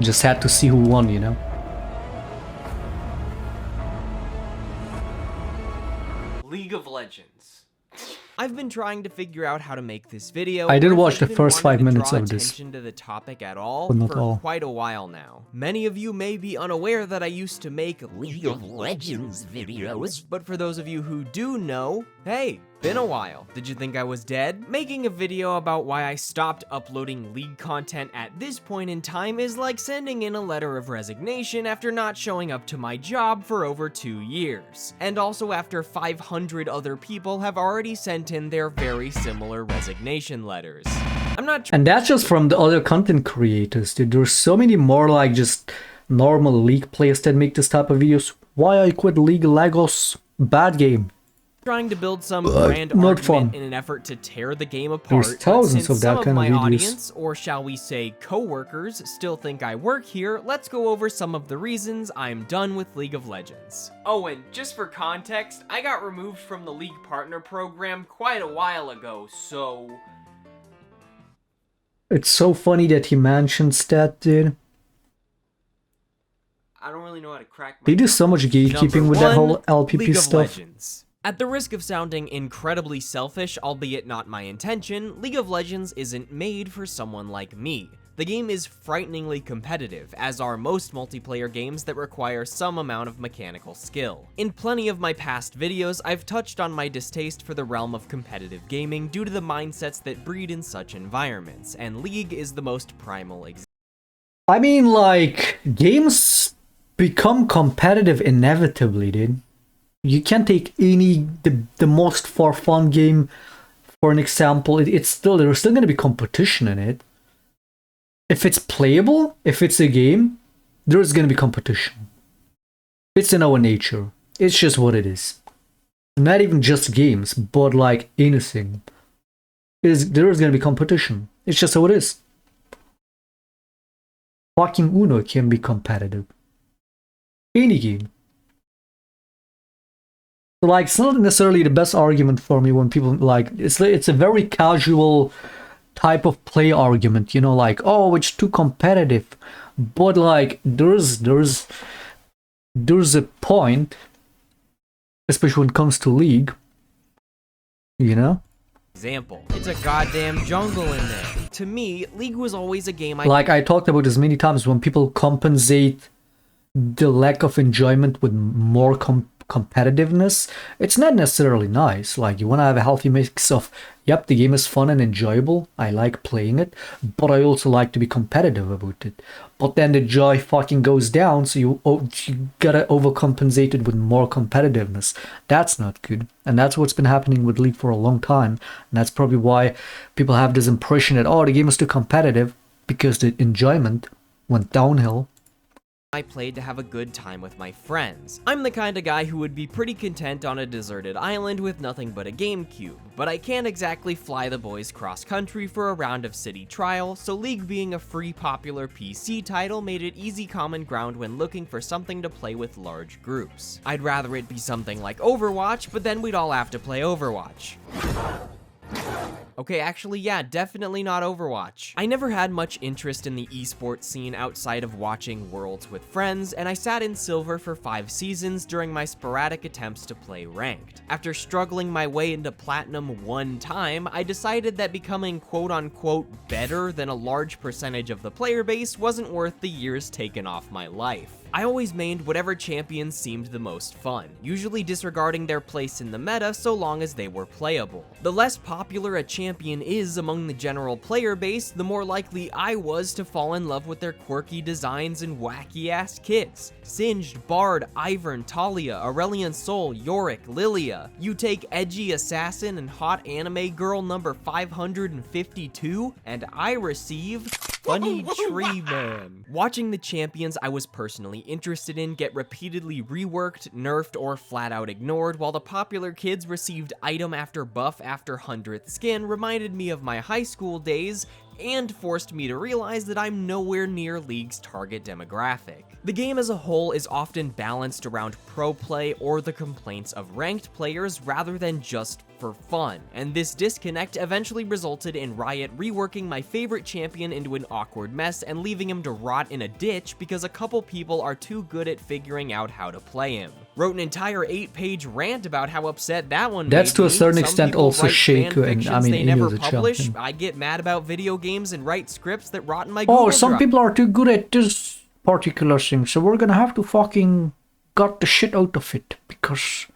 Just had to see who won, you know? League of Legends. I've been trying to figure out how to make this video. I did or watch the even first wanted 5 minutes draw of this, attention to the topic at all but not for all. quite a while now. Many of you may be unaware that I used to make League of Legends videos, but for those of you who do know, hey, been a while. Did you think I was dead? Making a video about why I stopped uploading League content at this point in time is like sending in a letter of resignation after not showing up to my job for over 2 years. And also after 500 other people have already sent in their very similar resignation letters. I'm not And that's just from the other content creators, dude. There's so many more like just normal League players that make this type of videos. Why I quit League Legos? Bad game. trying to build some brand not argument fun. in an effort to tear the game apart. There's thousands but since of that some kind of my videos. audience, or shall we say co-workers, still think I work here, let's go over some of the reasons I'm done with League of Legends. Oh, and just for context, I got removed from the League Partner Program quite a while ago, so... It's so funny that he mentions that, dude. I don't really know how to crack my... They do so much gatekeeping with that whole LPP League of stuff. Legends. At the risk of sounding incredibly selfish, albeit not my intention, League of Legends isn't made for someone like me. The game is frighteningly competitive, as are most multiplayer games that require some amount of mechanical skill. In plenty of my past videos, I've touched on my distaste for the realm of competitive gaming due to the mindsets that breed in such environments, and League is the most primal example. I mean, like, games become competitive inevitably, dude. You can't take the most for fun game for an example. There's still going to be competition in it. If it's playable, if it's a game, there's going to be competition. It's in our nature. It's just what it is. Not even just games, but like anything. There's going to be competition. It's just how it is. Fucking Uno can be competitive. Any game. So like, it's not necessarily the best argument for me when people like, it's a very casual type of play argument, you know, like, oh, it's too competitive. But like, there's a point, especially when it comes to League, you know? Example. It's a goddamn jungle in there. To me, League was always a game Like I talked about this many times, when people compensate the lack of enjoyment with more competitiveness, it's not necessarily nice. Like, you want to have a healthy mix of, yep, the game is fun and enjoyable, I like playing it, but I also like to be competitive about it. But then the joy fucking goes down, so you gotta overcompensate it with more competitiveness. That's not good. And that's what's been happening with League for a long time. And that's probably why people have this impression that, oh, the game is too competitive, because the enjoyment went downhill. I played to have a good time with my friends. I'm the kind of guy who would be pretty content on a deserted island with nothing but a GameCube, but I can't exactly fly the boys cross-country for a round of city trial, so League being a free popular PC title made it easy common ground when looking for something to play with large groups. I'd rather it be something like Overwatch, but then we'd all have to play Overwatch. Okay, actually, yeah, definitely not Overwatch. I never had much interest in the esports scene outside of watching Worlds with friends, and I sat in Silver for 5 seasons during my sporadic attempts to play Ranked. After struggling my way into Platinum 1 time, I decided that becoming quote-unquote better than a large percentage of the player base wasn't worth the years taken off my life. I always mained whatever champions seemed the most fun, usually disregarding their place in the meta so long as they were playable. The less popular a champion is among the general player base, the more likely I was to fall in love with their quirky designs and wacky-ass kits. Singed, Bard, Ivern, Talia, Aurelion Sol, Yorick, Lilia. You take edgy assassin and hot anime girl number 552, and I receive Funny Tree Man. Watching the champions I was personally interested in get repeatedly reworked, nerfed, or flat out ignored, while the popular kids received item after buff after 100th skin reminded me of my high school days and forced me to realize that I'm nowhere near League's target demographic. The game as a whole is often balanced around pro play or the complaints of ranked players rather than just for fun, and this disconnect eventually resulted in Riot reworking my favorite champion into an awkward mess and leaving him to rot in a ditch because a couple people are too good at figuring out how to play him. Wrote an entire 8-page rant about how upset that one That's made to a me. certain Some extent people also write Shaclone, and I fanfictions mean, they he never was a publish. champion. I get mad about video games and write scripts that rot in my Google Oh, some Drive. people are too good at this particular thing, so we're gonna have to fucking gut the shit out of it, because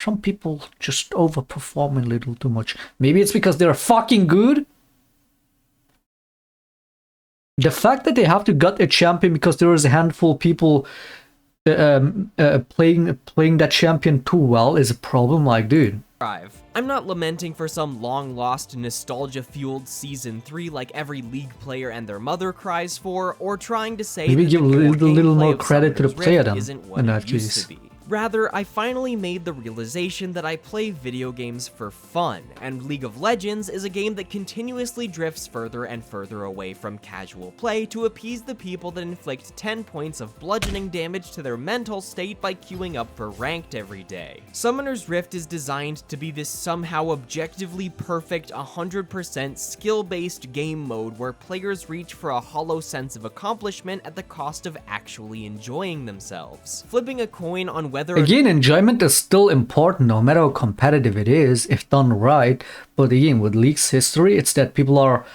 some people just overperform a little too much. Maybe it's because they're fucking good. The fact that they have to gut a champion because there is a handful of people playing that champion too well is a problem. Like, dude. I'm not lamenting for some long-lost, nostalgia-fueled Season 3 like every League player and their mother cries for, or trying to say Maybe that give a the core little gameplay more of credit to the Summoner's player Rift then, isn't what in it that used case. to be. Rather, I finally made the realization that I play video games for fun, and League of Legends is a game that continuously drifts further and further away from casual play to appease the people that inflict 10 points of bludgeoning damage to their mental state by queuing up for ranked every day. Summoner's Rift is designed to be this somehow objectively perfect 100% skill-based game mode where players reach for a hollow sense of accomplishment at the cost of actually enjoying themselves. Flipping a coin on whether Again, enjoyment is still important no matter how competitive it is, if done right. But again, with League's history, it's that people are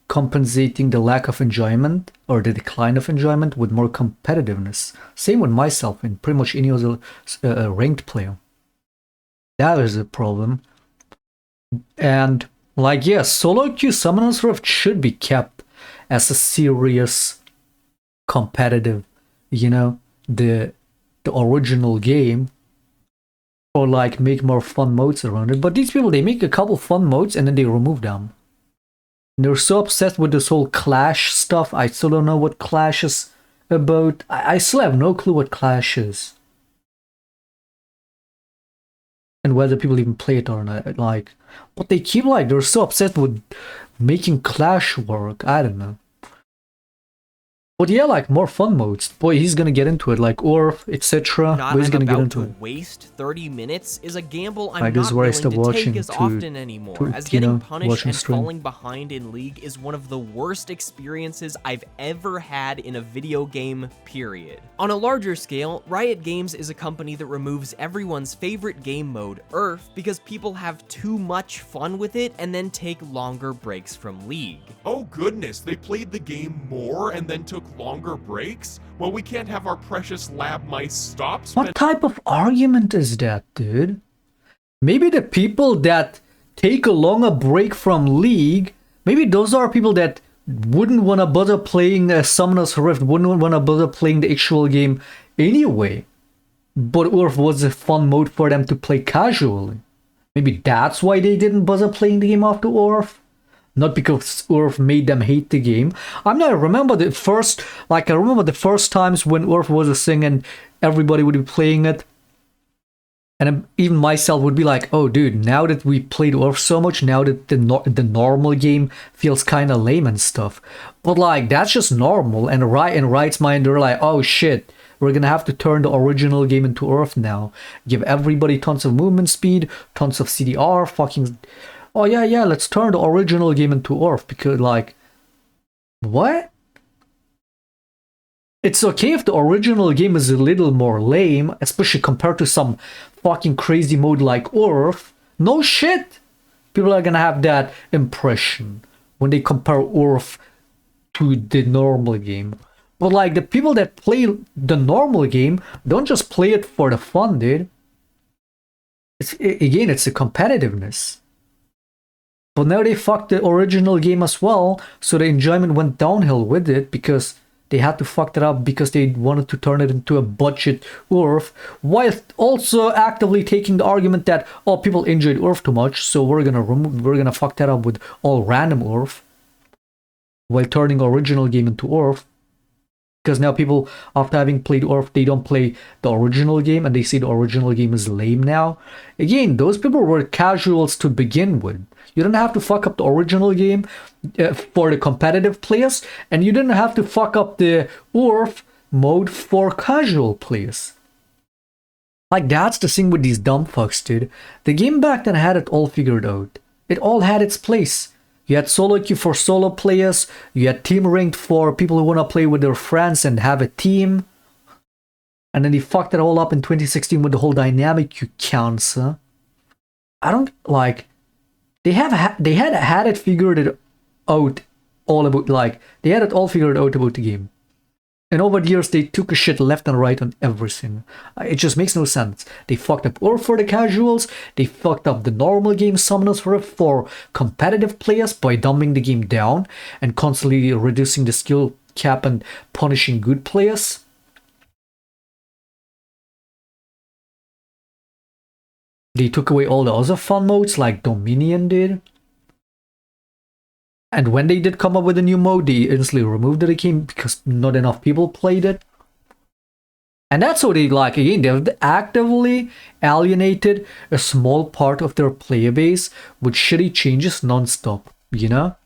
compensating the lack of enjoyment or the decline of enjoyment with more competitiveness. Same with myself and pretty much any other ranked player. That is a problem. And like, yes, solo queue Summoner's Rift should be kept as a serious competitive, you know, the original game, or like make more fun modes around it. But these people, they make a couple fun modes and then they remove them. And they're so obsessed with this whole Clash stuff. I still don't know what Clash is about. I still have no clue what Clash is. And whether people even play it or not. Like, but they keep like, they're so obsessed with making Clash work. I don't know. But yeah, like more fun modes. Boy, he's gonna get into it, like Orf, etc. But he's gonna get into it. Waste 30 minutes is a gamble I'm Like, this not is where I willing stopped to watching take as often anymore, as you getting know, punished watching and stream. falling behind in League is one of the worst experiences I've ever had in a video game, period. On a larger scale, Riot Games is a company that removes everyone's favorite game mode, Earth, because people have too much fun with it and then take longer breaks from League. Oh goodness, they played the game more and then took longer breaks? Well, we can't have our precious lab mice stop spending. What type of argument is that, dude? Maybe the people that take a longer break from League, maybe those are people that wouldn't want to bother playing Summoner's Rift, wouldn't want to bother playing the actual game anyway. But Earth was a fun mode for them to play casually. Maybe that's why they didn't bother playing the game after Earth. Not because Earth made them hate the game. I remember the first times when Earth was a thing and everybody would be playing it. And even myself would be like, oh dude, now that we played Earth so much, now that the normal game feels kind of lame and stuff. But like, that's just normal. And Riot's mind, they're like, oh shit, we're gonna have to turn the original game into Earth now. Give everybody tons of movement speed, tons of CDR, fucking... Oh yeah, let's turn the original game into Earth, because like, what? It's okay if the original game is a little more lame, especially compared to some fucking crazy mode like Earth. No shit! People are gonna have that impression when they compare Earth to the normal game. But like, the people that play the normal game don't just play it for the fun, dude. It's the competitiveness. But now they fucked the original game as well, so the enjoyment went downhill with it because they had to fuck that up because they wanted to turn it into a budget Earth, while also actively taking the argument that, oh, people enjoyed Earth too much, so we're gonna fuck that up with all random Earth, while turning original game into Earth. Because now people, after having played Orf, they don't play the original game and they say the original game is lame now. Again, those people were casuals to begin with. You don't have to fuck up the original game for the competitive players, and you didn't have to fuck up the Orf mode for casual players. Like, that's the thing with these dumb fucks, dude. The game back then had it all figured out. It all had its place. You had solo queue for solo players. You had team ranked for people who want to play with their friends and have a team. And then they fucked it all up in 2016 with the whole dynamic queue counts. Huh? I don't like. They had it figured out all about, like, they had it all figured out about the game. And over the years, they took a shit left and right on everything. It just makes no sense. They fucked up Orf for the casuals. They fucked up the normal game summoners for competitive players by dumbing the game down and constantly reducing the skill cap and punishing good players. They took away all the other fun modes like Dominion did. And when they did come up with a new mode, they instantly removed the game because not enough people played it. And that's how they, like, again, they've actively alienated a small part of their player base with shitty changes non-stop, you know?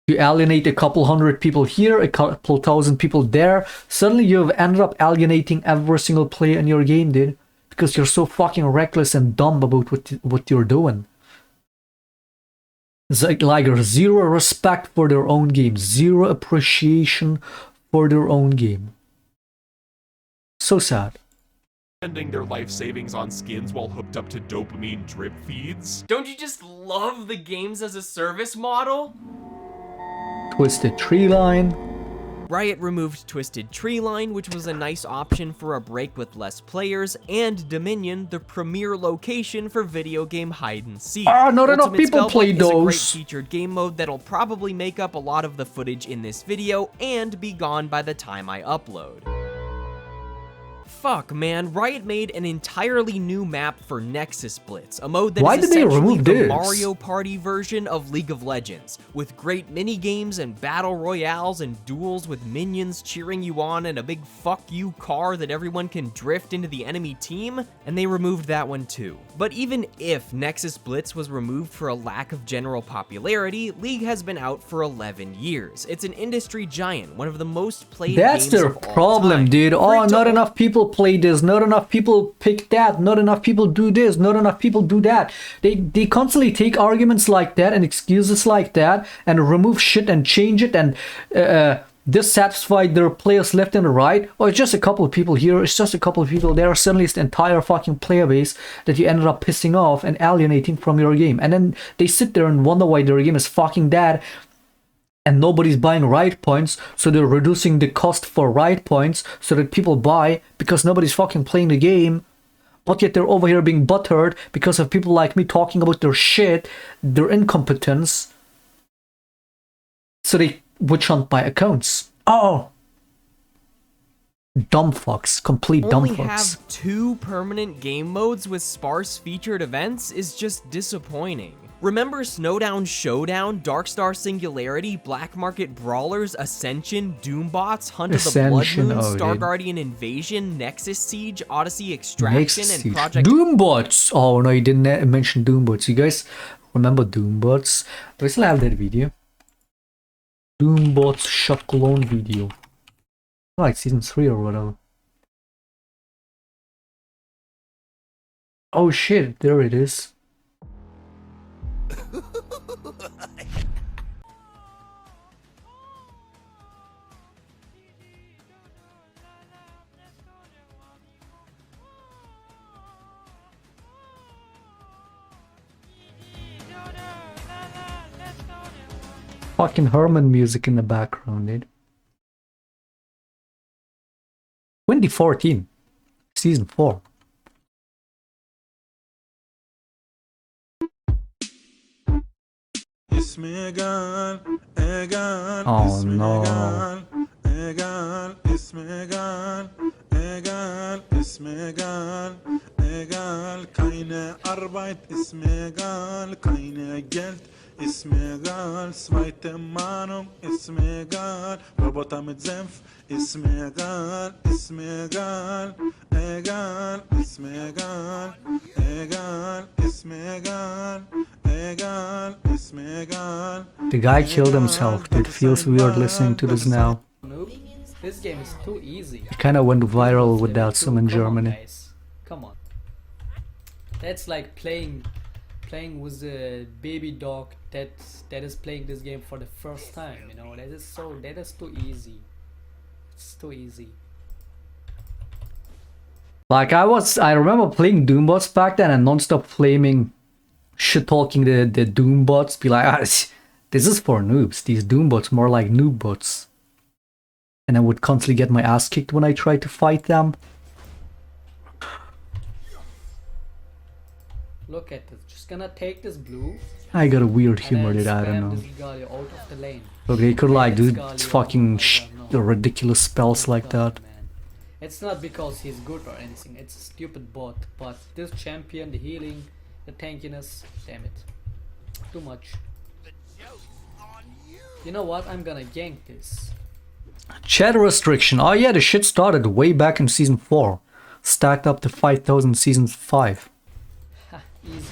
You alienate a couple hundred people here, a couple thousand people there, suddenly you've ended up alienating every single player in your game, dude. Because you're so fucking reckless and dumb about what you're doing. It's like zero respect for their own game, zero appreciation for their own game. So sad. Spending their life savings on skins while hooked up to dopamine drip feeds. Don't you just love the games as a service model? Twisted Treeline. Riot removed Twisted Treeline, which was a nice option for a break with less players, and Dominion, the premier location for video game hide and seek. Not enough people play Spellbook is a great those. featured game mode that'll probably make up a lot of the footage in this video and be gone by the time I upload. Fuck, man, Riot made an entirely new map for Nexus Blitz, a mode that Why is did they essentially remove the this? Mario Party version of League of Legends, with great mini-games and battle royales and duels with minions cheering you on and a big fuck you car that everyone can drift into the enemy team, and they removed that one too. But even if Nexus Blitz was removed for a lack of general popularity, League has been out for 11 years. It's an industry giant, one of the most played That's games their of all problem, time. dude. For Oh, it to not enough people play this, not enough people pick that, not enough people do this, not enough people do that. They constantly take arguments like that and excuses like that and remove shit and change it and dissatisfy their players left and right. Or it's just a couple of people here, it's just a couple of people there. Suddenly it's the entire fucking player base that you ended up pissing off and alienating from your game. And then they sit there and wonder why their game is fucking dead. And nobody's buying Riot points, so they're reducing the cost for Riot points so that people buy because nobody's fucking playing the game. But yet they're over here being butthurt because of people like me talking about their shit, their incompetence. So they witch hunt my accounts. Oh! Dumb fucks. Complete dumb Only fucks. have 2 permanent game modes with sparse featured events is just disappointing. Remember Snowdown Showdown, Darkstar Singularity, Black Market Brawlers, Ascension, Doombots, Hunt of the Blood Ascension, Moon, oh, Star dude. Guardian Invasion, Nexus Siege, Odyssey Extraction, Next and Project... Doombots! Oh no, you didn't mention Doombots. You guys remember Doombots? Do I still have that video? Doombots Shaclone video. Like season 3 or whatever. Oh shit, there it is. Fucking Herman music in the background, dude. 2014, season 4. Oh no. اسمي قال سمعت مانم اسمي قال ربطة متزنف اسمي قال اسمي قال قال اسمي قال قال اسمي قال قال اسمي قال. The guy killed himself. It feels weird listening to this now. Noob, this game is too easy. It kinda went viral with that song in Come on, Germany. guys. Come on. That's like playing with a baby dog that is playing this game for the first time, you know. That is too easy. It's too easy. Like I remember playing Doombots back then and non-stop flaming, shit-talking the Doombots, be like, this is for noobs, these Doombots more like noob bots. And I would constantly get my ass kicked when I tried to fight them. Look at this. Just gonna take this blue. I got a weird humor and that then I don't spam know. this guy out of the lane. Okay, you could like do Let's go, fucking no. ridiculous spells Oh my like God, that. man. It's not because he's good or anything. It's a stupid bot. But this champion, the healing, the tankiness, damn it, too much. You know what? I'm gonna gank this. Chat restriction. Oh yeah, the shit started way back in season 4. Stacked up to 5,000 season 5. Ha, easy.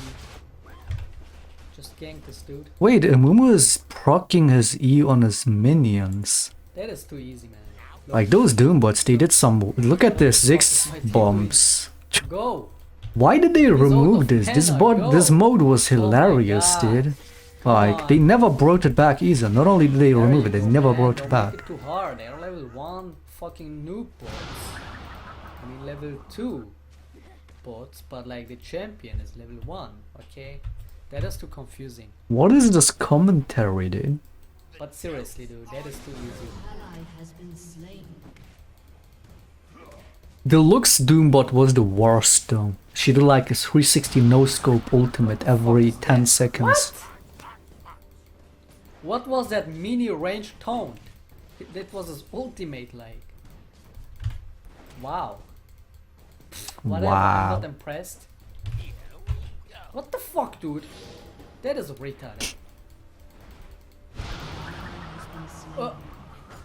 Just gank this dude. Wait, Amumu is proccing his E on his minions. That is too easy, man. Look, Like those Doombots, they did some. Look at this, 6 bombs. go. Why did they out remove of this? This mana, this go. mode was Oh my hilarious, God. dude. Like on. they never brought it back either. Not only did they There remove you it, they go, never man. brought Don't it make back. it too hard. They're level 1 fucking noob bots. I mean level 2 bots, but like the champion is level 1, okay? That is too confusing. What is this commentary, dude? But seriously, dude, that is too easy. Ally has been slain. Deluxe Doombot was the worst though. She did like a 360 no-scope ultimate every 10 seconds. What was that mini range taunt? That was his ultimate, like. Wow. Whatever, I'm Wow. not impressed. What the fuck, dude? That is retarded.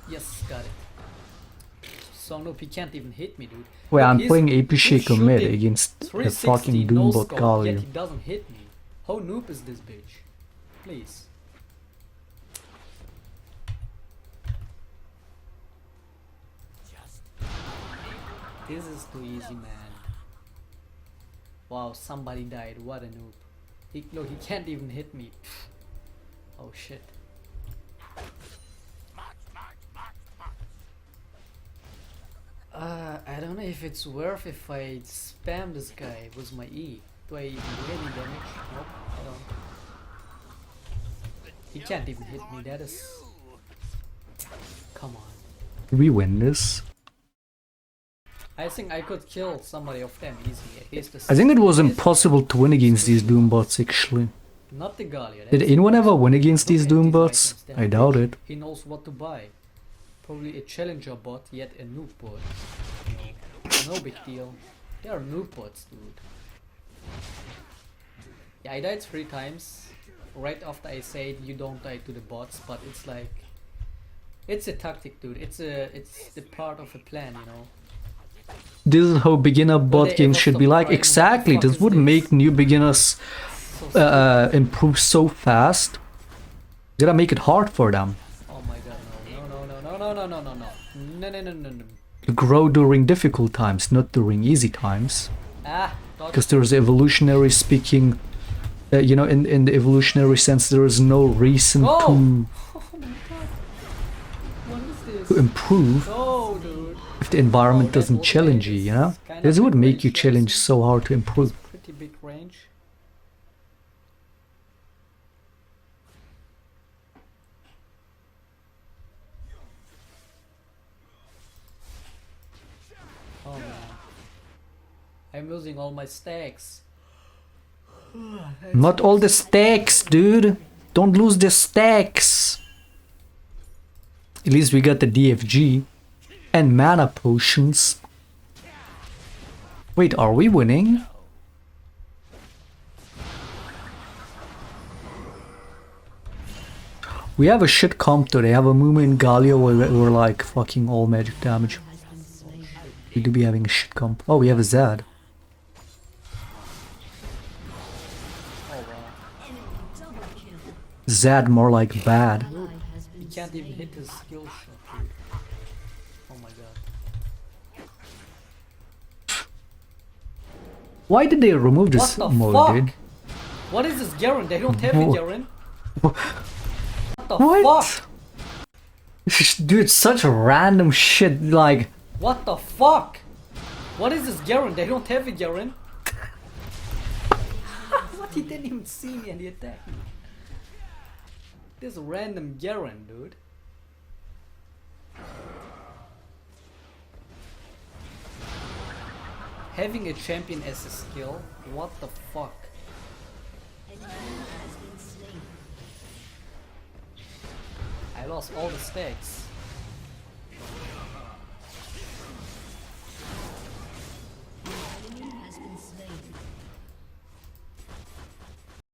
Yes, got it. So nope, he can't even hit me, dude. Wait, Look, I'm he's- playing AP he's Shaker mid shooting against the 360 fucking Doombot no-scope, yet Galio. he doesn't hit me. How noob is this bitch? Please. This is too easy, man. Wow, somebody died. What a noob. Look, he can't even hit me. Oh shit. I don't know if it's worth if I spam this guy with my E. Do I even do any damage? Nope, I don't. He can't even hit me, that is... Come on. We win this. I think I could kill somebody of them easily, at least the I think it was 60 impossible to win against these Doombots actually. Not the Galio. Did that's anyone ever impossible. win against these Look at Doombots? items, they're I doubt big. it. He knows what to buy. Probably a challenger bot, yet a noob bot. No big deal. They are noob bots, dude. Yeah, I died 3 times. Right after I said you don't die to the bots, but it's like... It's a tactic, dude. It's the part of a plan, you know. This is how beginner bot they games ever should be stop like. trying? What the Exactly, fuck this is would this? make new beginners So stupid. improve so fast. You gotta make it hard for them Oh my god, no. No. to grow during difficult times, not during easy times. Ah, dodge. Because there's evolutionary speaking, you know, in the evolutionary sense, there is no reason Oh! to Oh my god. What is to this? improve No, dude. if the environment Oh, that doesn't ultimate challenge you, is you know? kind This of would make you mid-range, challenge yes. so hard to improve. Pretty big range. Oh man. I'm losing all my stacks. Not all the stacks, dude. Don't lose the stacks. At least we got the DFG and mana potions. Wait, are we winning? We have a shit comp though. They have a Mumu and Galio where we're like fucking all magic damage. We do be having a shit comp. Oh, we have a Zed. Zed more like bad. He can't even hit his skill shot, dude. Oh my god. Why did they remove this What the mode, fuck? dude? What is this Garen? They don't have it, Garen. What the What? fuck? Dude, such random shit, like... What the fuck? What is this Garen? They don't have it, Garen. What? He didn't even see me and he attacked me. This random Garen, dude. Having a champion as a skill? What the fuck? I lost all the stacks.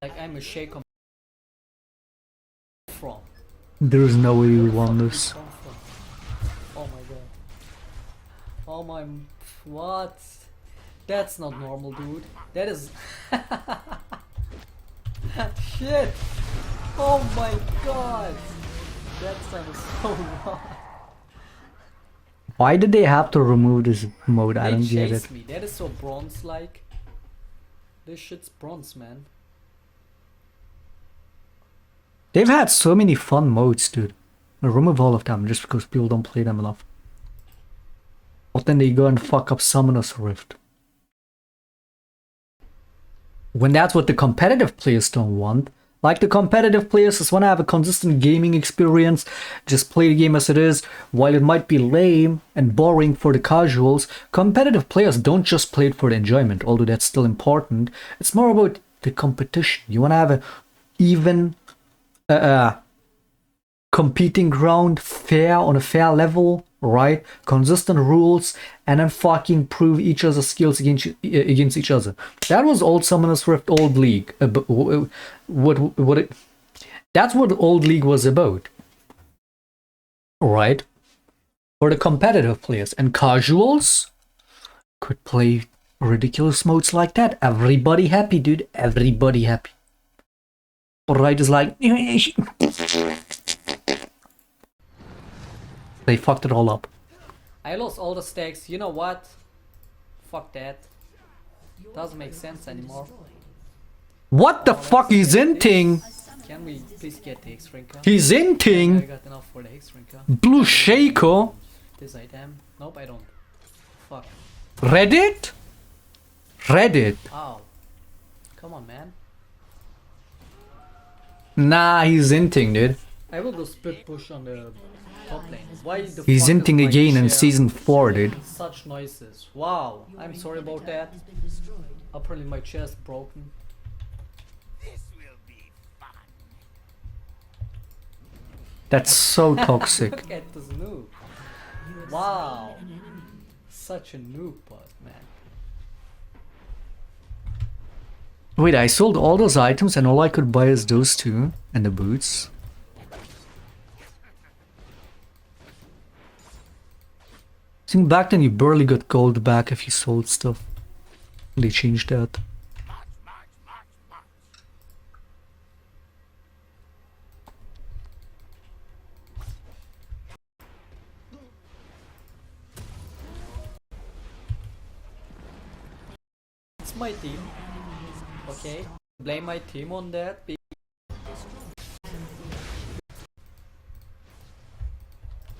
Like I'm a Shaclone from. There's no way we won this. Come from. Oh my god. Oh my. What? That's not normal, dude. That is. Shit! Oh my god! That sounds so wrong. Why did they have to remove this mode? I They don't get chased it. me. That is so bronze-like. This shit's bronze, man. They've had so many fun modes, dude. Remove all of them just because people don't play them enough. But then they go and fuck up Summoner's Rift. When that's what the competitive players don't want. Like the competitive players just want to have a consistent gaming experience, just play the game as it is. While it might be lame and boring for the casuals, competitive players don't just play it for the enjoyment, although that's still important. It's more about the competition. You want to have a even competing ground, fair on a fair level, right? Consistent rules, and then fucking prove each other's skills against each other. That was old Summoners Rift, old League. That's what old League was about, right? For the competitive players, and casuals could play ridiculous modes like that. Everybody happy, dude. Everybody happy. Right is like they fucked it all up. I lost all the stacks. You know what? Fuck that. Doesn't make sense anymore. What the fuck? He's inting. Can we please get the X-Rinker? He's I inting. got enough for the X-Rinker. Blue Shaco. This item. Nope, I don't. Fuck. Reddit. Reddit. Ow. Come on, man. Nah, he's inting, dude. I will go split push on the top lane. Why the He's fuck is inting my again in chair season 4, dude. making such noises? Wow. I'm sorry about that. Apparently my chair is broken. That's so toxic. Look at this noob. Wow. Such a noob bot, man. Wait, I sold all those items and all I could buy is those two and the boots. I think back then you barely got gold back if you sold stuff. They changed that. It's my team. Okay? Blame my team on that.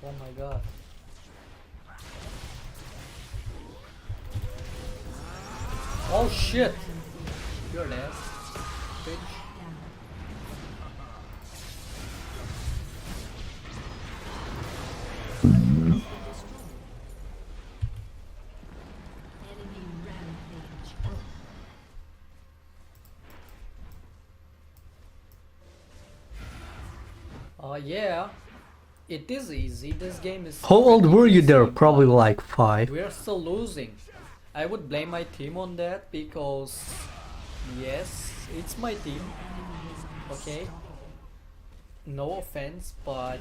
Oh my god. Oh shit! You're there, bitch. Yeah, it is easy. This game is. How old pretty were you easy, there? but Probably like 5. we are still losing. I would blame my team on that because, yes, it's my team. Okay. No offense, but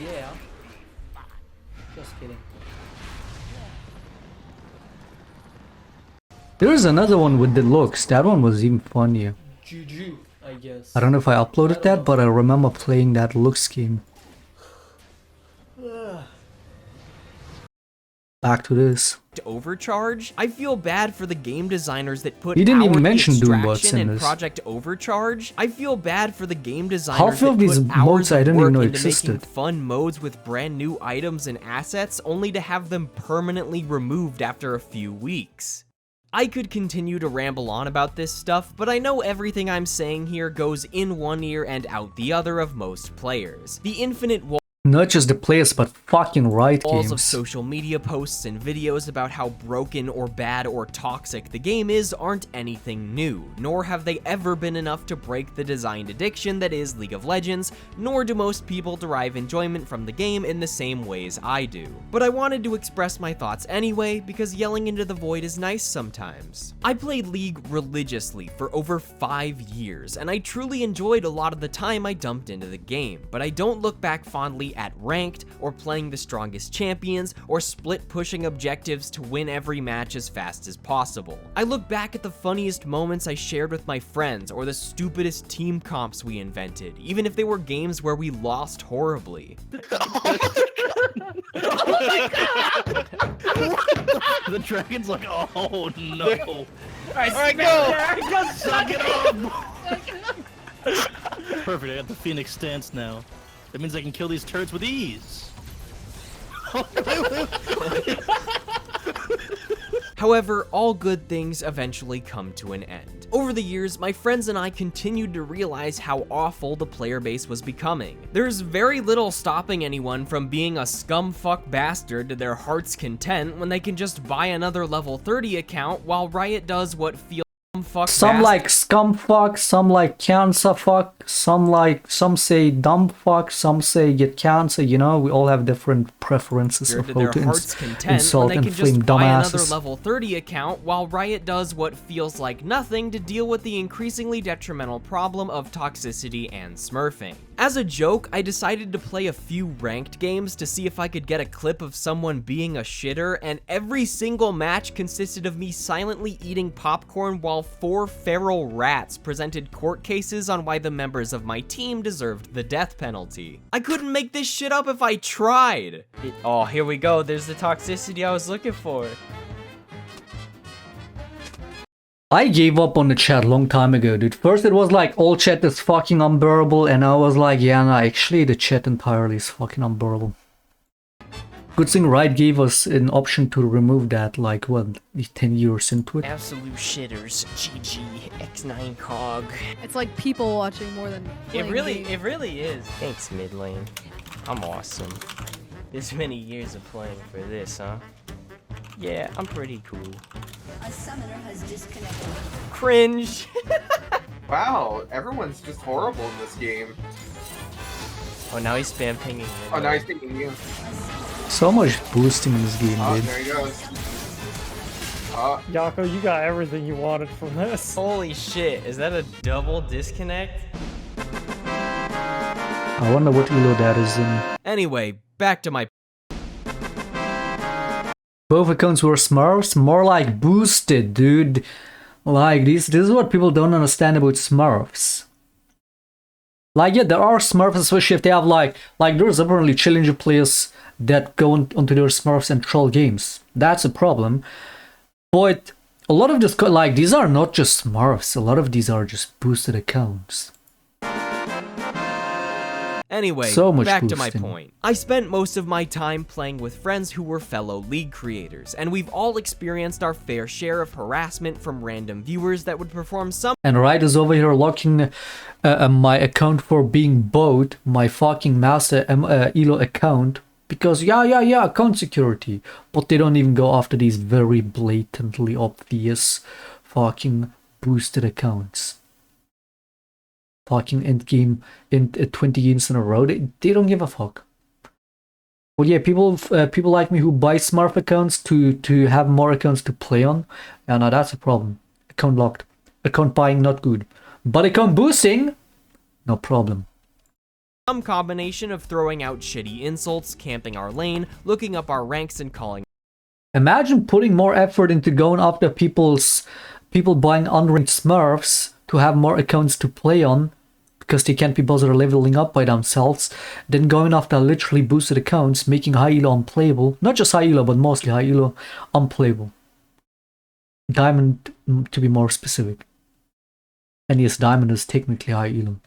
yeah. Just kidding. There's another one with the looks. That one was even funnier. GG, I guess. I don't know if I uploaded that, but I remember playing that looks game. Back to this. Overcharge? I feel bad for the game designers that put He didn't even hourly mention doing what's extraction in and this. Project Overcharge. I feel bad for the game designers Half of that these put modes hours I of didn't even work know into existed. making fun modes with brand new items and assets, only to have them permanently removed after a few weeks. I could continue to ramble on about this stuff, but I know everything I'm saying here goes in one ear and out the other of most players. The infinite Not just the players, but fucking Riot walls Games. of social media posts and videos about how broken or bad or toxic the game is aren't anything new, nor have they ever been enough to break the designed addiction that is League of Legends, nor do most people derive enjoyment from the game in the same ways I do. But I wanted to express my thoughts anyway, because yelling into the void is nice sometimes. I played League religiously for over 5 years, and I truly enjoyed a lot of the time I dumped into the game, but I don't look back fondly at ranked, or playing the strongest champions, or split pushing objectives to win every match as fast as possible. I look back at the funniest moments I shared with my friends, or the stupidest team comps we invented, even if they were games where we lost horribly. The dragon's like, oh no. Alright, go! Suck it up! Perfect, I got the Phoenix stance now. That means I can kill these turrets with ease. However, all good things eventually come to an end. Over the years, my friends and I continued to realize how awful the player base was becoming. There's very little stopping anyone from being a scumfuck bastard to their heart's content when they can just buy another level 30 account while Riot does what feels Some like scum fuck, some like cancer fuck, some say dumb fuck, some say get cancer, you know, we all have different preferences of to how their to heart's content insult when they and can flame just buy another dumbasses. level 30 account while Riot does what feels like nothing to deal with the increasingly detrimental problem of toxicity and smurfing. As a joke, I decided to play a few ranked games to see if I could get a clip of someone being a shitter, and every single match consisted of me silently eating popcorn while 4 feral rats presented court cases on why the members of my team deserved the death penalty. I couldn't make this shit up if I tried. Oh, here we go. There's the toxicity I was looking for. I gave up on the chat long time ago, dude. First it was like, all chat is fucking unbearable, and I was like, yeah, no, actually the chat entirely is fucking unbearable. Good thing Riot gave us an option to remove that, like, what, 10 years into it? Absolute shitters. GG. X9 cog. It's like people watching more than It playing really, games. it really is. Thanks, mid lane. I'm awesome. This many years of playing for this, huh? Yeah, I'm pretty cool. A summoner has disconnected. Cringe. Wow, everyone's just horrible in this game. Oh, now he's spam pinging. Oh, now he's picking you. So much boosting in this game, Oh, dude. there he goes. Yako, you got everything you wanted from this. Holy shit, is that a double disconnect? I wonder what elo that is in. Anyway, back to my Both accounts were Smurfs, more like boosted, dude. Like, this is what people don't understand about Smurfs. Like, yeah, there are Smurfs, especially if they have, like there's apparently challenger players that go onto their Smurfs and troll games. That's a problem. But a lot of this, like, these are not just Smurfs, a lot of these are just boosted accounts. Anyway, So much back to my boosting. point. I spent most of my time playing with friends who were fellow League creators, and we've all experienced our fair share of harassment from random viewers that would perform some And Riot is over here locking my account for being bought, my fucking master elo account, because yeah, account security. But they don't even go after these very blatantly obvious fucking boosted accounts. Fucking end game in 20 games in a row. They don't give a fuck. Well, yeah, people like me who buy Smurf accounts to have more accounts to play on, and that's a problem. Account locked. Account buying not good, but account boosting, no problem. Some combination of throwing out shitty insults, camping our lane, looking up our ranks, and calling. Imagine putting more effort into going after people buying unranked Smurfs to have more accounts to play on because they can't be bothered leveling up by themselves, than going after literally boosted accounts, making high elo unplayable. Not just high elo, but mostly high elo unplayable. Diamond, to be more specific. And yes, Diamond is technically high elo.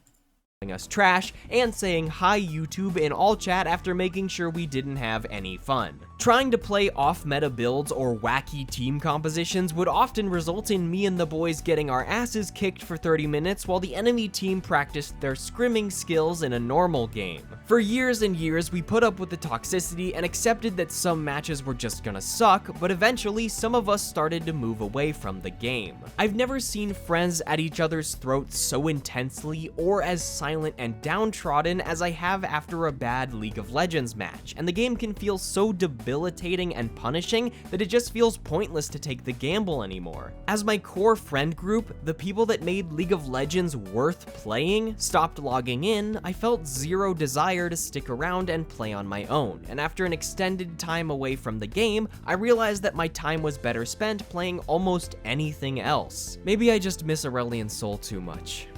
Us trash, and saying hi YouTube in all chat after making sure we didn't have any fun. Trying to play off-meta builds or wacky team compositions would often result in me and the boys getting our asses kicked for 30 minutes while the enemy team practiced their scrimming skills in a normal game. For years and years, we put up with the toxicity and accepted that some matches were just gonna suck, but eventually some of us started to move away from the game. I've never seen friends at each other's throats so intensely or as silent and downtrodden as I have after a bad League of Legends match, and the game can feel so debilitating and punishing that it just feels pointless to take the gamble anymore. As my core friend group, the people that made League of Legends worth playing, stopped logging in, I felt zero desire to stick around and play on my own, and after an extended time away from the game, I realized that my time was better spent playing almost anything else. Maybe I just miss Aurelion Sol too much.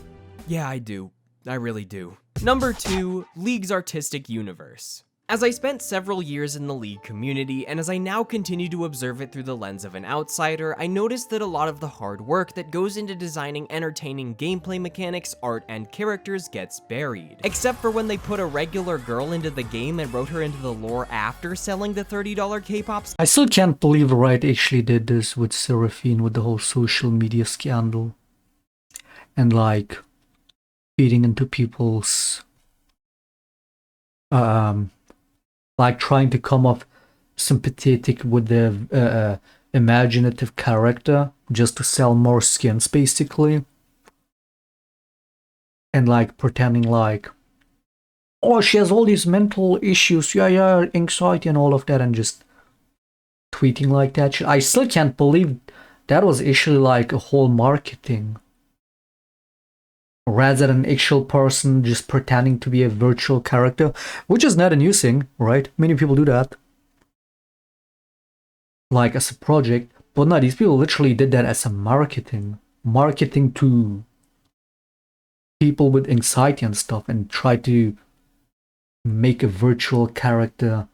Yeah, I do. I really do. Number 2, League's artistic universe. As I spent several years in the League community, and as I now continue to observe it through the lens of an outsider, I noticed that a lot of the hard work that goes into designing entertaining gameplay mechanics, art, and characters gets buried. Except for when they put a regular girl into the game and wrote her into the lore after selling the $30 K-pop. I still can't believe Riot actually did this with Seraphine, with the whole social media scandal. And like, feeding into people's like trying to come off sympathetic with the imaginative character just to sell more skins basically, and like pretending like, oh, she has all these mental issues, yeah, anxiety and all of that, and just tweeting like that. I still can't believe that was actually like a whole marketing rather than an actual person just pretending to be a virtual character, which is not a new thing, right? Many people do that, like as a project, but no, these people literally did that as a marketing to people with anxiety and stuff, and try to make a virtual character,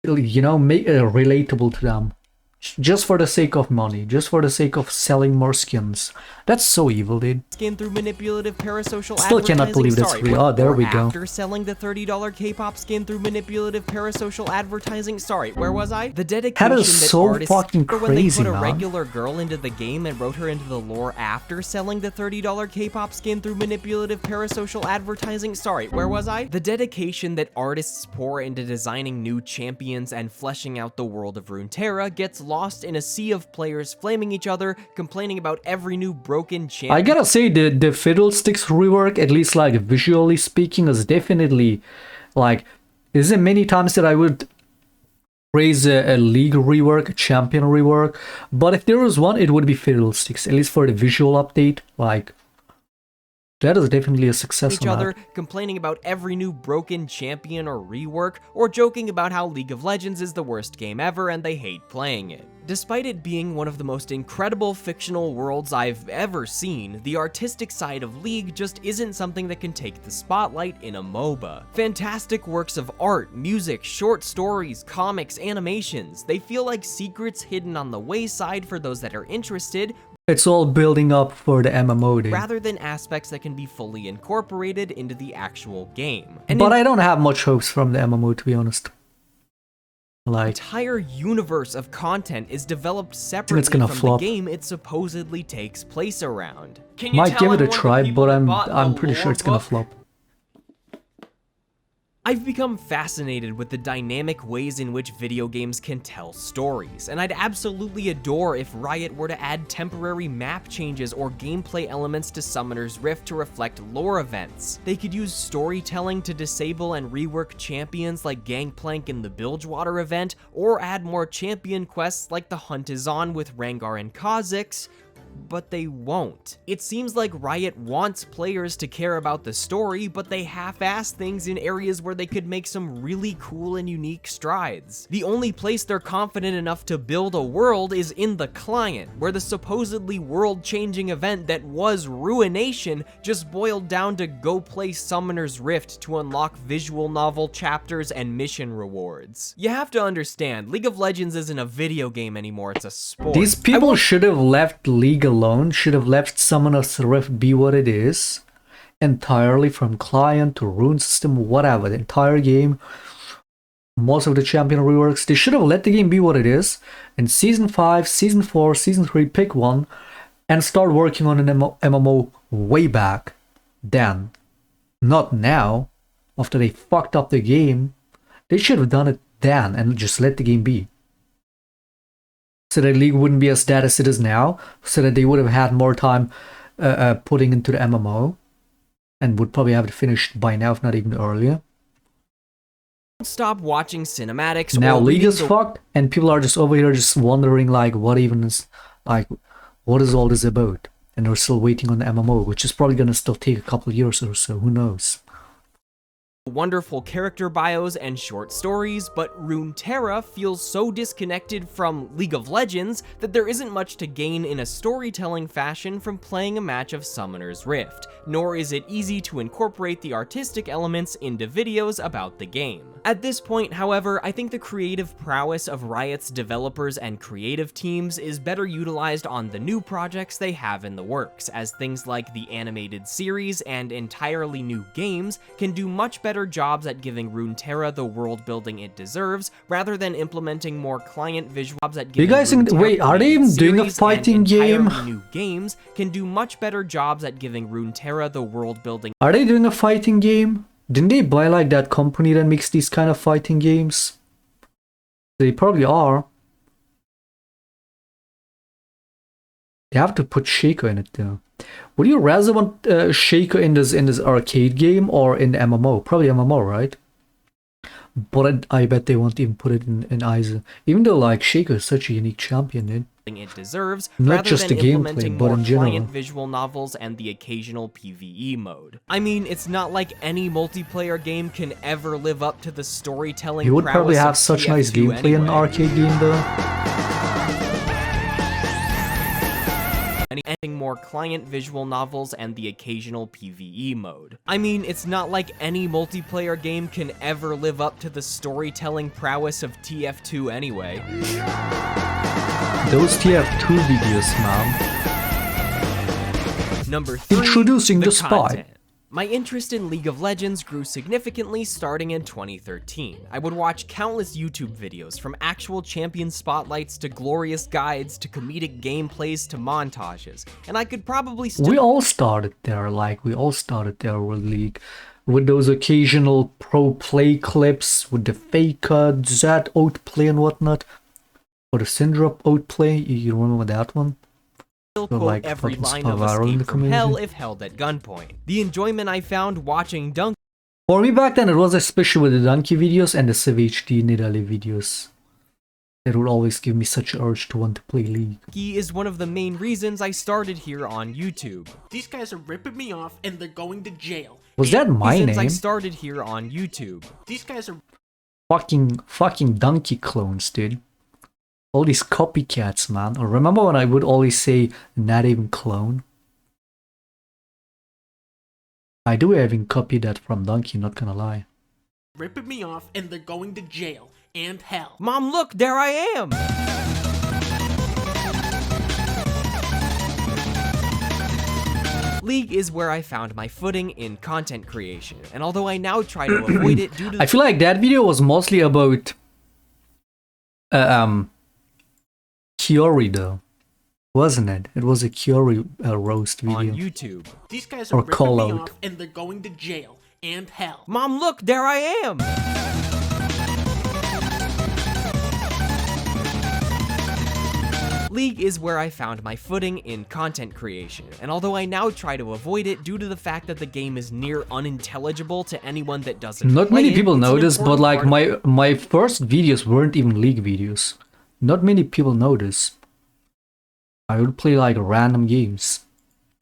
you know, make it relatable to them. Just for the sake of money, just for the sake of selling more skins. That's so evil, dude. Skin through manipulative parasocial Still cannot believe that's real. Oh, there we go. After selling the $30 K-pop skin through manipulative parasocial advertising. Sorry, where was I? The dedication that is so artists fucking crazy, when they put a man. regular girl into the game and wrote her into the lore after selling the $30 K-pop skin through manipulative parasocial advertising. Sorry, where was I? The dedication that artists pour into designing new champions and fleshing out the world of Runeterra gets lost in a sea of players flaming each other, complaining about every new broken champion. I gotta say, the Fiddlesticks rework, at least like visually speaking, is definitely like, isn't many times that I would praise a League rework, a Champion rework, but if there was one, it would be Fiddlesticks, at least for the visual update. Like, that is definitely a success. Each other, complaining about every new broken champion or rework, or joking about how League of Legends is the worst game ever and they hate playing it. Despite it being one of the most incredible fictional worlds I've ever seen, the artistic side of League just isn't something that can take the spotlight in a MOBA. Fantastic works of art, music, short stories, comics, animations, they feel like secrets hidden on the wayside for those that are interested. It's all building up for the MMO, dude. Rather than aspects that can be fully incorporated into the actual game. But I don't have much hopes from the MMO, to be honest. Like, entire universe of content is developed separately from the game it supposedly takes place around. Might give it a try, but I'm pretty sure it's gonna flop. I've become fascinated with the dynamic ways in which video games can tell stories, and I'd absolutely adore if Riot were to add temporary map changes or gameplay elements to Summoner's Rift to reflect lore events. They could use storytelling to disable and rework champions like Gangplank in the Bilgewater event, or add more champion quests like The Hunt Is On with Rengar and Kha'Zix. but they won't. It seems like Riot wants players to care about the story, but they half-ass things in areas where they could make some really cool and unique strides. The only place they're confident enough to build a world is in the client, where the supposedly world-changing event that was Ruination just boiled down to go play Summoner's Rift to unlock visual novel chapters and mission rewards. You have to understand, League of Legends isn't a video game anymore, it's a sport. These people should have left League alone, should have left Summoner's Rift be what it is, entirely from client to rune system, whatever, the entire game, most of the champion reworks, they should have let the game be what it is, and Season 5, Season 4, Season 3, pick one, and start working on an MMO way back then. Not now, after they fucked up the game. They should have done it then and just let the game be. So that League wouldn't be as dead as it is now, so that they would have had more time putting into the MMO, and would probably have it finished by now, if not even earlier. Stop watching cinematics. Now or League is fucked, and people are just over here just wondering like, what even is, like, what is all this about? And they're still waiting on the MMO, which is probably gonna still take a couple of years or so, who knows? Wonderful character bios and short stories, but Runeterra feels so disconnected from League of Legends that there isn't much to gain in a storytelling fashion from playing a match of Summoner's Rift, nor is it easy to incorporate the artistic elements into videos about the game. At this point, however, I think the creative prowess of Riot's developers and creative teams is better utilized on the new projects they have in the works, as things like the animated series and entirely new games can do much better jobs at giving Runeterra the world building it deserves, rather than implementing more client visuals at giving. You guys think, wait, are they even doing a fighting game? New games can do much better jobs at giving Runeterra the world building. Are they doing a fighting game? Didn't they buy like that company that makes these kind of fighting games? They probably are. They have to put Shaco in it though. Would you rather want Shaco in this arcade game or in the MMO? Probably MMO, right? But I bet they won't even put it in either. Even though like Shaco is such a unique champion, dude. It deserves, not just the gameplay, but in general. Client visual novels and the occasional PvE mode. I mean, it's not like any multiplayer game can ever live up to the storytelling. You would probably have such nice gameplay in an arcade game though. Adding more client visual novels and the occasional PvE mode. I mean, it's not like any multiplayer game can ever live up to the storytelling prowess of TF2 anyway. Those TF2 videos, man. Number 3, introducing the spy. My interest in League of Legends grew significantly starting in 2013. I would watch countless YouTube videos, from actual champion spotlights to glorious guides to comedic gameplays to montages, and I could probably we all started there, we all started there with League, with those occasional pro play clips, with the Faker, Zed outplay and whatnot, or the Syndrop outplay, you remember that one? Quote every line of Escape from Hell if held at gunpoint. The enjoyment I found watching Dunk. For me back then, it was especially with the Donkey videos and the SavHD Nidali videos. It would always give me such an urge to want to play League. Is one of the main reasons I started here on YouTube. These guys are ripping me off and they're going to jail. Was that my name? I started here on YouTube. These guys are fucking donkey clones, dude. All these copycats, man. Or remember when I would always say, not even clone? I do even copy that from Donkey, not gonna lie. Ripping me off and they're going to jail and hell. Mom, look, there I am! League is where I found my footing in content creation, and although I now try to avoid it due to I feel like that video was mostly about Kiori though, wasn't it? It was a Kiori roast video. On YouTube. These guys are ripping me off and they're going to jail and hell. Mom, look, there I am! League is where I found my footing in content creation, and although I now try to avoid it due to the fact that the game is near unintelligible to anyone that doesn't Not many people know this, but like my first videos weren't even League videos. Not many people know this. I would play like random games.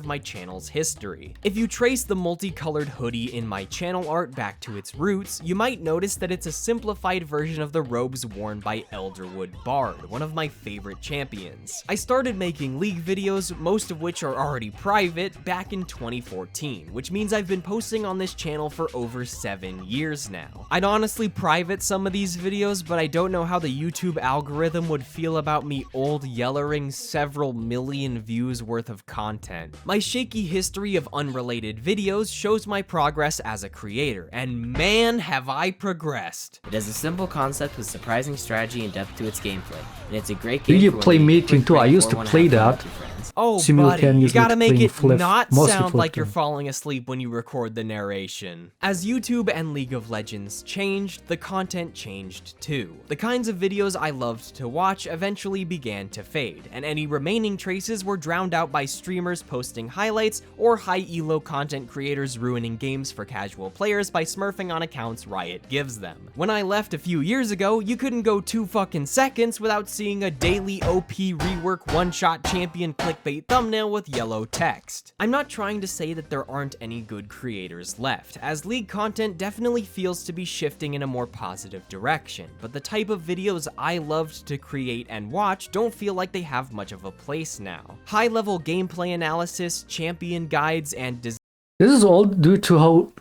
Of my channel's history. If you trace the multicolored hoodie in my channel art back to its roots, you might notice that it's a simplified version of the robes worn by Elderwood Bard, one of my favorite champions. I started making League videos, most of which are already private, back in 2014, which means I've been posting on this channel for over 7 years now. I'd honestly private some of these videos, but I don't know how the YouTube algorithm would feel about me old yellering several million views worth of content. My shaky history of unrelated videos shows my progress as a creator, and man have I progressed. It has a simple concept with surprising strategy and depth to its gameplay, and it's a great Do game you for when play you need a Meeting quick too? I break used or to wanna play have fun that. with your friends. Oh, buddy, you Simultaneously gotta make playing it Flip, not mostly sound like you're Flip. falling asleep when you record the narration. As YouTube and League of Legends changed, the content changed too. The kinds of videos I loved to watch eventually began to fade, and any remaining traces were drowned out by streamers posting highlights or high elo content creators ruining games for casual players by smurfing on accounts Riot gives them. When I left a few years ago, you couldn't go 2 fucking seconds without seeing a daily OP rework one-shot champion clickbait thumbnail with yellow text. I'm not trying to say that there aren't any good creators left, as League content definitely feels to be shifting in a more positive direction, but the type of videos I loved to create and watch don't feel like they have much of a place now. High-level gameplay analysis, champion guides, and This is all due to how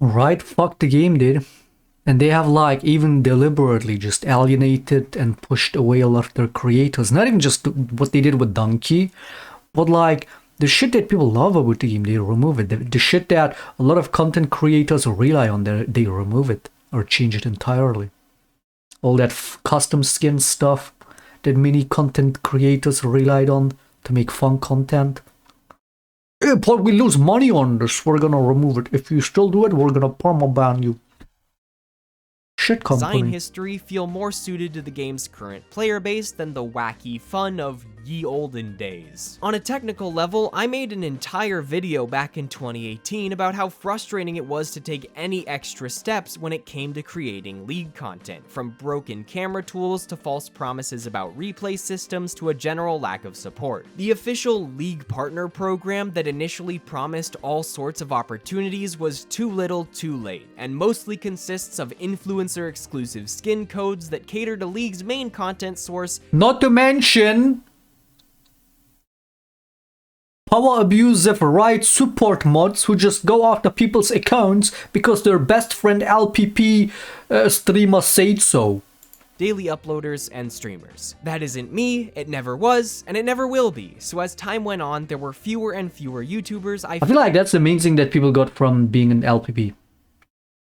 Riot fucked the game did. And they have like even deliberately just alienated and pushed away a lot of their creators. Not even just what they did with Donkey, but like the shit that people love about the game, they remove it. The shit that a lot of content creators rely on, they remove it or change it entirely. All that custom skin stuff that many content creators relied on to make fun content. Hey, but we lose money on this, we're gonna remove it. If you still do it, we're gonna permaban you. Shit company. Design history feel more suited to the game's current player base than the wacky fun of ye olden days. On a technical level, I made an entire video back in 2018 about how frustrating it was to take any extra steps when it came to creating League content, from broken camera tools to false promises about replay systems to a general lack of support. The official League partner program that initially promised all sorts of opportunities was too little too late, and mostly consists of influencer exclusive skin codes that cater to League's main content source, not to mention power abusive Riot support mods who just go after people's accounts because their best friend LPP streamer said so. daily uploaders, and streamers. That isn't me, it never was, and it never will be, so as time went on, there were fewer and fewer YouTubers I feel like that's the main thing that people got from being an LPP.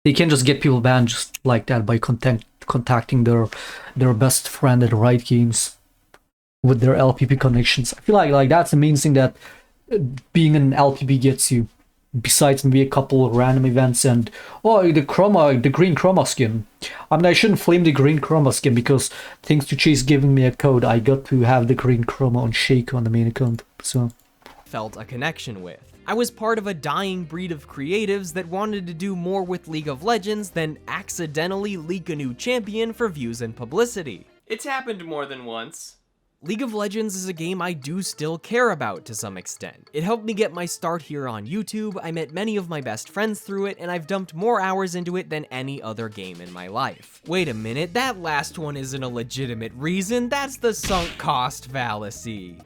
They can't just get people banned just like that by contacting their best friend at Riot Games with their LPP connections. I feel like that's the main thing that being an LPP gets you. Besides maybe a couple of random events and the green chroma skin. I mean, I shouldn't flame the green chroma skin because thanks to Chase giving me a code, I got to have the green chroma on Shake on the main account. So felt a connection with. I was part of a dying breed of creatives that wanted to do more with League of Legends than accidentally leak a new champion for views and publicity. It's happened more than once. League of Legends is a game I do still care about to some extent. It helped me get my start here on YouTube, I met many of my best friends through it, and I've dumped more hours into it than any other game in my life. Wait a minute, that last one isn't a legitimate reason, that's the sunk cost fallacy.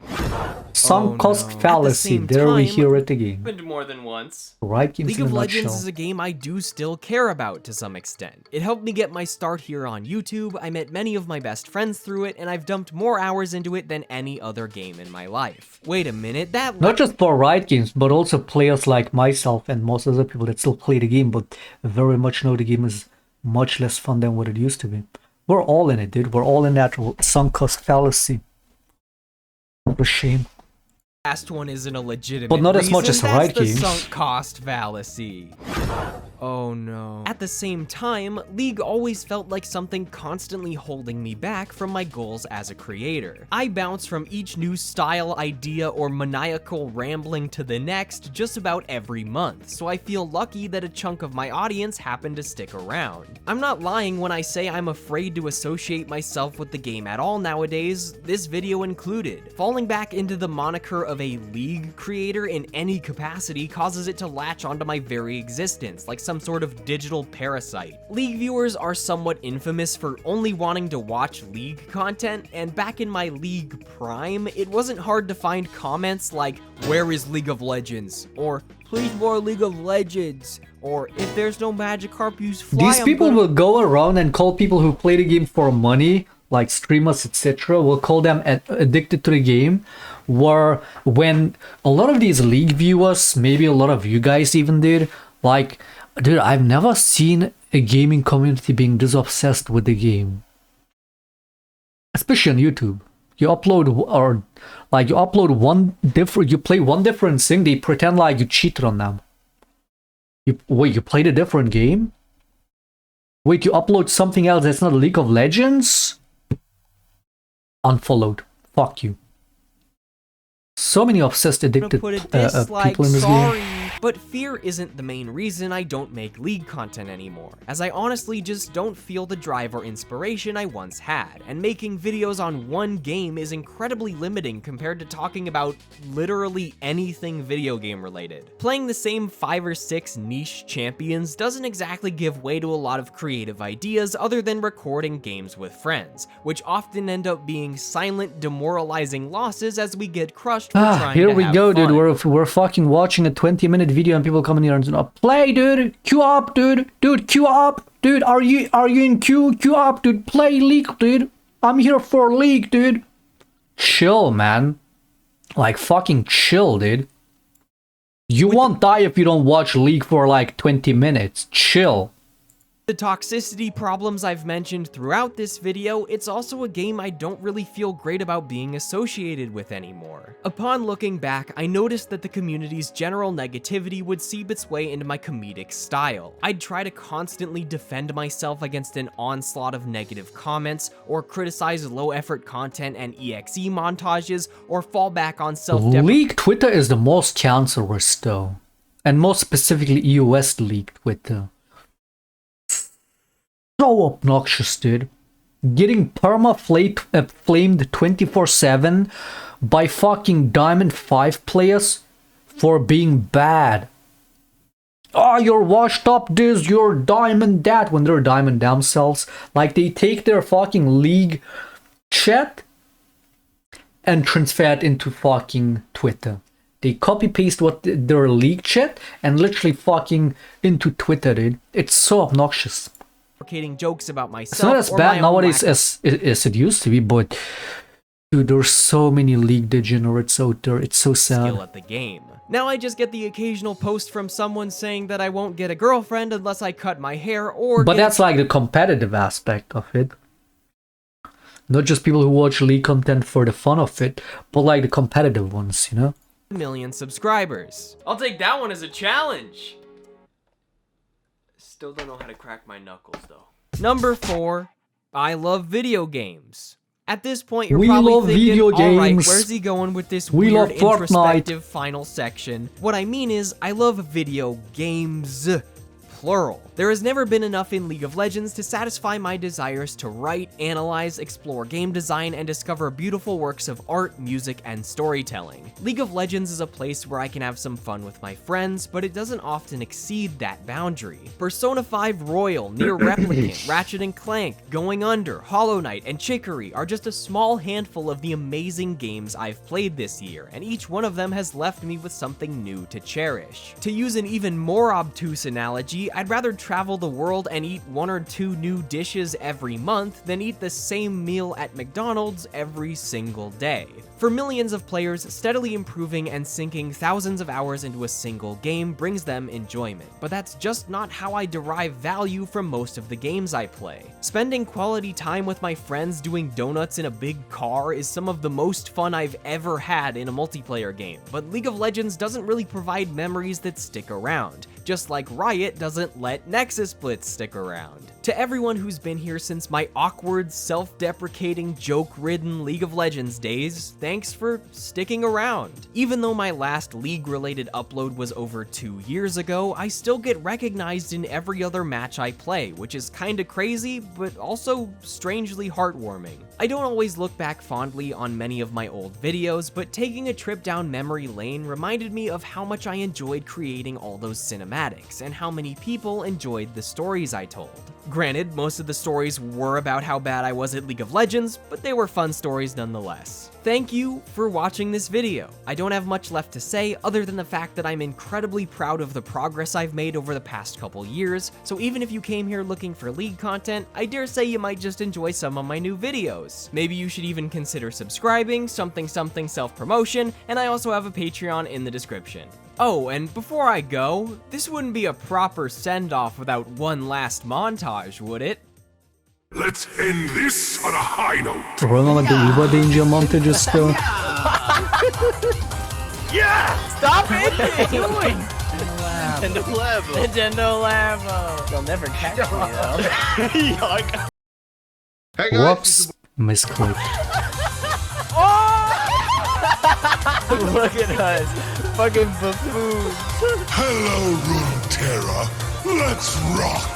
Sunk cost fallacy, there we hear it again. Happened more than once. Riot Games League of Legends is a game I do still care about to some extent. It helped me get my start here on YouTube, I met many of my best friends through it, and I've dumped more hours into it than any other game in my life. Wait a minute, that not just for Riot Games, but also players like myself and most other people that still play the game, but very much know the game is much less fun than what it used to be. We're all in it, dude. We're all in that sunk cost fallacy. What a shame. Last one isn't a legitimate but not as much as reason, Riot that's Games. The sunk cost fallacy. Oh no. At the same time, League always felt like something constantly holding me back from my goals as a creator. I bounce from each new style, idea, or maniacal rambling to the next just about every month, so I feel lucky that a chunk of my audience happened to stick around. I'm not lying when I say I'm afraid to associate myself with the game at all nowadays, this video included. Falling back into the moniker of a League creator in any capacity causes it to latch onto my very existence, like some sort of digital parasite. League viewers are somewhat infamous for only wanting to watch League content, and back in my League prime, it wasn't hard to find comments like, "Where is League of Legends?" or "Please more League of Legends," or "If there's no Magikarp, use Fly." These people will go around and call people who play the game for money, like streamers, etc., will call them addicted to the game, where when a lot of these League viewers, maybe a lot of you guys even did, like, dude, I've never seen a gaming community being this obsessed with the game. Especially on YouTube. You upload you play one different thing, they pretend like you cheated on them. Wait, you played a different game? Wait, you upload something else that's not League of Legends? Unfollowed. Fuck you. So many obsessed, addicted people in this game. But fear isn't the main reason I don't make League content anymore, as I honestly just don't feel the drive or inspiration I once had, and making videos on one game is incredibly limiting compared to talking about literally anything video game related. Playing the same 5 or 6 niche champions doesn't exactly give way to a lot of creative ideas other than recording games with friends, which often end up being silent, demoralizing losses as we get crushed for trying to have fun. Here we go, dude. We're fucking watching a 20-minute video and people coming here and saying, "Play, dude, queue up, dude, queue up, dude, are you in queue up, dude, play League, dude, I'm here for League, dude." Chill, man. Like, fucking chill, dude. You won't die if you don't watch League for like 20 minutes. Chill. The toxicity problems I've mentioned throughout this video, it's also a game I don't really feel great about being associated with anymore. Upon looking back, I noticed that the community's general negativity would seep its way into my comedic style. I'd try to constantly defend myself against an onslaught of negative comments, or criticize low-effort content and EXE montages, or fall back on self-deprecation. League Twitter is the most cancerous though. And most specifically US League Twitter. So obnoxious, dude. Getting flamed 24/7 by fucking Diamond 5 players for being bad. Oh, you're washed up this, you're Diamond that, when they're Diamond themselves. Like, they take their fucking League chat and transfer it into fucking Twitter. They copy paste what their League chat and literally fucking into Twitter, dude. It's so obnoxious. Jokes about myself. It's not as bad nowadays as it used to be, but dude, there's so many League degenerates out there. It's so sad. Skill at the game. Now I just get the occasional post from someone saying that I won't get a girlfriend unless I cut my hair or. But that's like the competitive aspect of it. Not just people who watch League content for the fun of it, but like the competitive ones, you know? Million subscribers. I'll take that one as a challenge. Still don't know how to crack my knuckles though. Number 4, I love video games. At this point, you're probably thinking, alright, where's he going with this weird introspective final section? What I mean is, I love video games. Plural. There has never been enough in League of Legends to satisfy my desires to write, analyze, explore game design, and discover beautiful works of art, music, and storytelling. League of Legends is a place where I can have some fun with my friends, but it doesn't often exceed that boundary. Persona 5 Royal, Nier Replicant, Ratchet & Clank, Going Under, Hollow Knight, and Chicory are just a small handful of the amazing games I've played this year, and each one of them has left me with something new to cherish. To use an even more obtuse analogy, I'd rather travel the world and eat 1 or 2 new dishes every month than eat the same meal at McDonald's every single day. For millions of players, steadily improving and sinking thousands of hours into a single game brings them enjoyment, but that's just not how I derive value from most of the games I play. Spending quality time with my friends doing donuts in a big car is some of the most fun I've ever had in a multiplayer game, but League of Legends doesn't really provide memories that stick around, just like Riot doesn't let Nexus Blitz stick around. To everyone who's been here since my awkward, self-deprecating, joke-ridden League of Legends days, thanks for sticking around. Even though my last League-related upload was over 2 years ago, I still get recognized in every other match I play, which is kinda crazy, but also strangely heartwarming. I don't always look back fondly on many of my old videos, but taking a trip down memory lane reminded me of how much I enjoyed creating all those cinematics, and how many people enjoyed the stories I told. Granted, most of the stories were about how bad I was at League of Legends, but they were fun stories nonetheless. Thank you for watching this video. I don't have much left to say other than the fact that I'm incredibly proud of the progress I've made over the past couple years, so even if you came here looking for League content, I dare say you might just enjoy some of my new videos. Maybe you should even consider subscribing, something self-promotion, and I also have a Patreon in the description. Oh, and before I go, this wouldn't be a proper send-off without one last montage, would it? Let's end this on a high note. Remember the Uber Danger montages still? Yeah! Stop it! What are you doing? Nintendo Labo. Nintendo Labo. They'll never catch me though. Hey guys. Whoops. Misclick. Look at us. Fucking buffoons. Hello, Runeterra. Let's rock.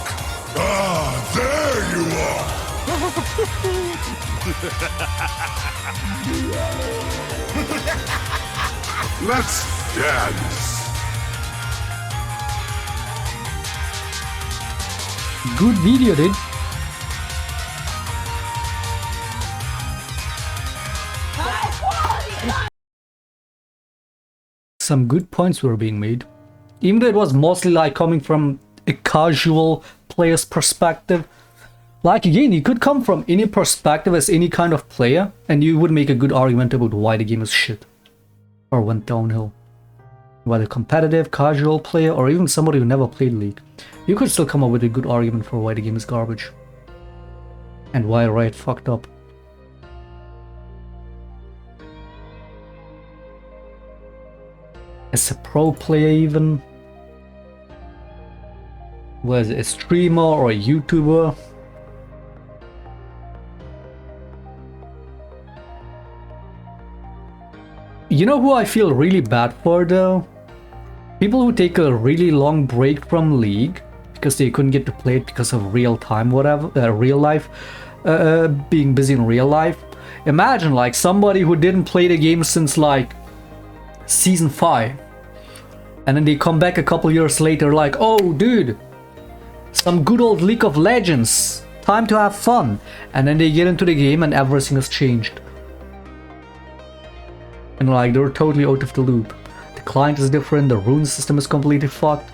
Ah, there you are. Let's dance. Good video, dude. Some good points were being made. Even though it was mostly like coming from a casual player's perspective. Like again, you could come from any perspective as any kind of player and you would make a good argument about why the game is shit. Or went downhill. Whether competitive, casual player, or even somebody who never played League. You could still come up with a good argument for why the game is garbage. And why Riot fucked up. As a pro player even. Was a streamer or a YouTuber. You know who I feel really bad for though? People who take a really long break from League because they couldn't get to play it because of real time, whatever, real life, being busy in real life. Imagine like somebody who didn't play the game since like Season 5. And then they come back a couple years later like, oh dude, some good old League of Legends, time to have fun. And then they get into the game and everything has changed. And like they're totally out of the loop. The client is different, the rune system is completely fucked.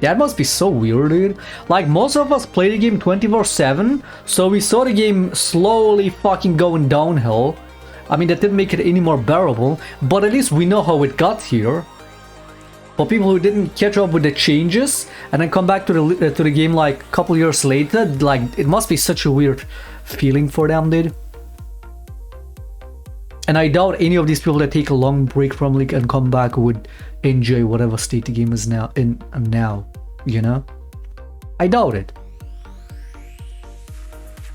That must be so weird, dude. Like most of us play the game 24/7, so we saw the game slowly fucking going downhill. I mean, that didn't make it any more bearable, but at least we know how it got here. For people who didn't catch up with the changes and then come back to the game like a couple years later, like it must be such a weird feeling for them, dude. And I doubt any of these people that take a long break from League and come back would enjoy whatever state the game is now now, you know? I doubt it.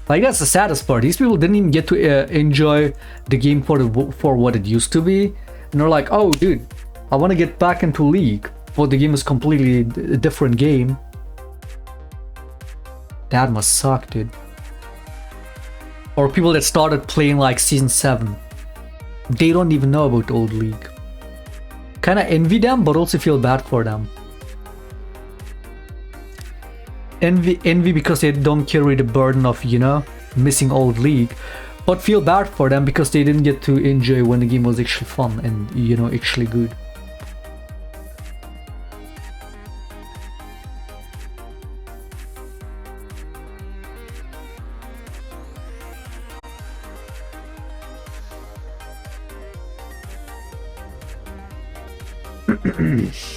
Like that's the saddest part. These people didn't even get to enjoy the game for what it used to be, and they're like, "Oh, dude, I want to get back into League," but the game is completely a different game. That must suck, dude. Or people that started playing like Season 7. They don't even know about old League. Kinda envy them, but also feel bad for them. Envy because they don't carry the burden of, you know, missing old League. But feel bad for them because they didn't get to enjoy when the game was actually fun and, you know, actually good.